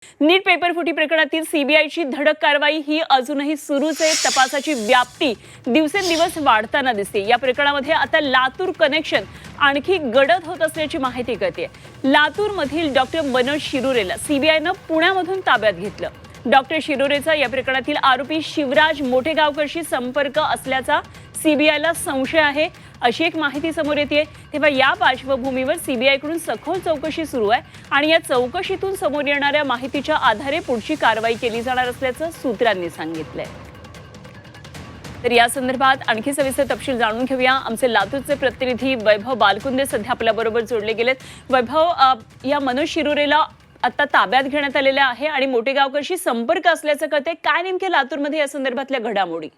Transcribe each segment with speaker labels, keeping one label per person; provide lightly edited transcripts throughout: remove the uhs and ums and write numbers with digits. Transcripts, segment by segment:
Speaker 1: नीट paper फुटी प्रकरणातील सीबीआयची धडक कारवाई ही अजूनही सुरूच आहे। तपासाची व्याप्ती दिवसेंदिवस वाढताना दिसते। या प्रकरणामध्ये आता लातूर कनेक्शन आणखी गडद होत असल्याची माहिती कळते। लातूरमधील डॉक्टर मनोज शिरुरेला सीबीआयनं पुण्यामधून ताब्यात घेतलं। डॉक्टर शिरुरेचा या प्रकरणातील आरोपी शिवराज मोठेगावकरशी संपर्क असल्याचा सीबीआयला संशय आहे, अशी एक माहिती समोर येते। तेव्हा या पार्श्वभूमीवर सीबीआयकडून सखोल चौकशी सुरू आहे आणि या चौकशीतून समोर येणाऱ्या माहितीच्या आधारे पुढची कारवाई केली जाणार असल्याचं सूत्रांनी सांगितलंय। तर या संदर्भात आणखी सविस्तर तपशील जाणून घेऊया। आमचे लातूरचे प्रतिनिधी वैभव बालकुंदे सध्या आपल्या बरोबर जोडले गेलेत। वैभव, या मनोज शिरुरेला आता ताब्यात घेण्यात आलेले आहे आणि मोठेगावकरशी संपर्क असल्याचं कळतंय। काय नेमके लातूरमध्ये या संदर्भातल्या घडामोडी?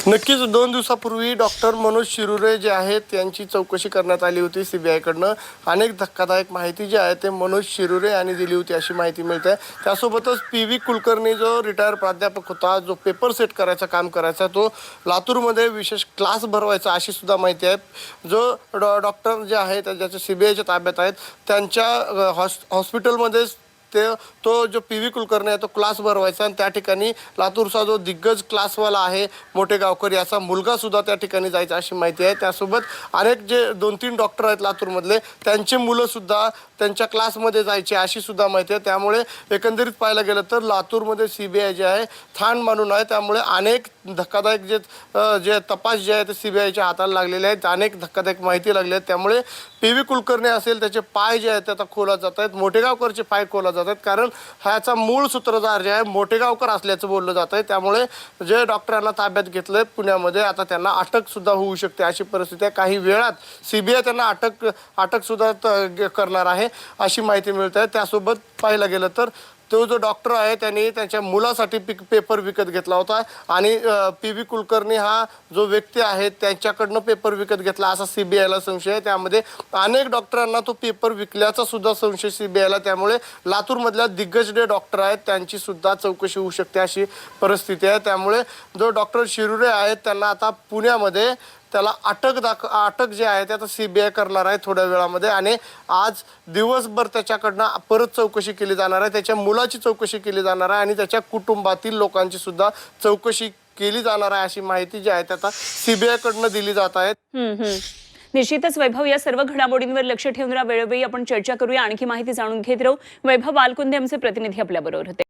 Speaker 2: नक्कीच 2 दिवसापूर्वी डॉक्टर मनोज शिरुरे जे आहेत त्यांची चौकशी करण्यात आली होती सीबीआयकडनं। अनेक धक्कादायक माहिती जी आहे ते मनोज शिरुरे यांनी दिली होती अशी माहिती मिळते। त्यासोबतच पी.व्ही. कुलकर्णी जो रिटायर प्राध्यापक होता, जो पेपर सेट करायचं काम करायचा, तो लातूरमध्ये विशेष क्लास भरवायचा अशी सुद्धा माहिती आहे। जो डॉक्टर जे आहेत ज्याच्या सीबीआयच्या ताब्यात आहेत त्यांच्या हॉस्पिटलमध्येच तो जो पी.व्ही. कुलकर्णी आहे तो क्लास भरवायचा आणि त्या ठिकाणी लातूरचा जो दिग्गज क्लासवाला आहे मोठेगावकर याचा मुलगा सुद्धा त्या ठिकाणी जायचा अशी माहिती आहे। त्यासोबत अनेक जे 2-3 डॉक्टर आहेत लातूरमधले त्यांचे मुलं सुद्धा त्यांच्या क्लासमध्ये जायचे अशी सुद्धा माहिती आहे। त्यामुळे एकंदरीत पाहायला गेलं तर लातूरमध्ये सीबीआय जे आहे ठाण मानून आहे। त्यामुळे अनेक धक्कादायक जे तपास जे आहे ते सीबीआयच्या हाताला लागलेले आहेत, अनेक धक्कादायक माहिती लागली आहे। त्यामुळे पी.व्ही. कुलकर्णी असेल त्याचे पाय जे आहेत ते आता खोला जात आहेत, मोठेगावकरचे पाय खोला जात आहेत, कारण ह्याचा मूळ सूत्रधार जे आहे मोठेगावकर असल्याचं बोललं जात आहे। त्यामुळे जे डॉक्टरांना ताब्यात घेतलंय पुण्यामध्ये आता त्यांना अटक सुद्धा होऊ शकते अशी परिस्थिती आहे। काही वेळात सीबीआय त्यांना अटक सुद्धा करणार आहे अशी माहिती मिळते आहे। त्यासोबत पाहायला गेलं तर तो जो डॉक्टर आहे त्यांनी त्यांच्या मुलासाठी पेपर विकत घेतला होता आणि पी.व्ही. कुलकर्णी हा जो व्यक्ती आहे त्यांच्याकडनं पेपर विकत घेतला असा सीबीआयला संशय आहे। त्यामध्ये अनेक डॉक्टरांना तो पेपर विकल्याचा सुद्धा संशय सीबीआयला। त्यामुळे लातूरमधल्या दिग्गज जे डॉक्टर आहेत त्यांची सुद्धा चौकशी होऊ शकते अशी परिस्थिती आहे। त्यामुळे जो डॉक्टर शिरुरे आहेत त्यांना आता पुण्यामध्ये त्याला अटक जे आहे ते आता सीबीआय करणार आहे थोड्या वेळामध्ये आणि आज दिवसभर त्याच्याकडनं परत चौकशी केली जाणार आहे, त्याच्या मुलाची चौकशी केली जाणार आहे आणि त्याच्या कुटुंबातील लोकांची सुद्धा चौकशी केली जाणार आहे अशी माहिती जी आहे ते आता सीबीआय कडनं दिली जात आहे।
Speaker 1: निश्चितच वैभव, या सर्व घडामोडींवर लक्ष ठेवून वेळोवेळी आपण चर्चा करूया, आणखी माहिती जाणून घेत राहू। वैभव बालकुंदे आमचे प्रतिनिधी आपल्या बरोबर होते।